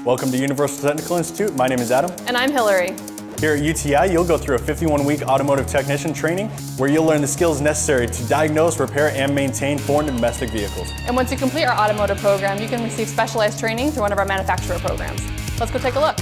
Welcome to Universal Technical Institute. My name is Adam. And I'm Hillary. Here at UTI, you'll go through a 51-week automotive technician training where you'll learn the skills necessary to diagnose, repair, and maintain foreign and domestic vehicles. And once you complete our automotive program, you can receive specialized training through one of our manufacturer programs. Let's go take a look.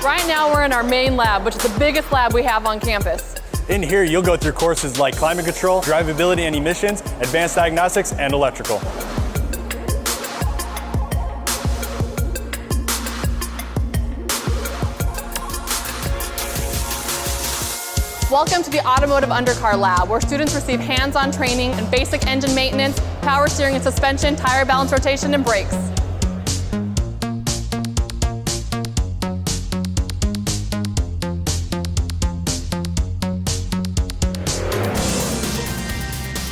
Right now we're in our main lab, which is the biggest lab we have on campus. In here, you'll go through courses like climate control, drivability and emissions, advanced diagnostics, and electrical. Welcome to the Automotive Undercar Lab, where students receive hands-on training in basic engine maintenance, power steering and suspension, tire balance, rotation, and brakes.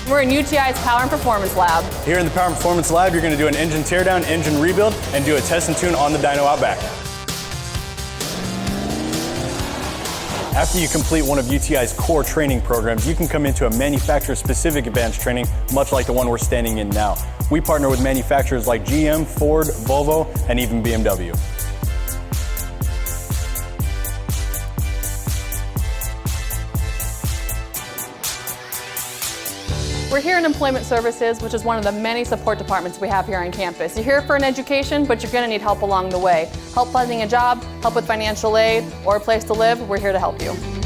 We're in UTI's Power and Performance Lab. Here in the Power and Performance Lab, you're going to do an engine teardown, engine rebuild, and do a test and tune on the dyno out back. After you complete one of UTI's core training programs, you can come into a manufacturer-specific advanced training, much like the one we're standing in now. We partner with manufacturers like GM, Ford, Volvo, and even BMW. We're here in Employment Services, which is one of the many support departments we have here on campus. You're here for an education, but you're going to need help along the way. Help finding a job, help with financial aid, or a place to live, we're here to help you.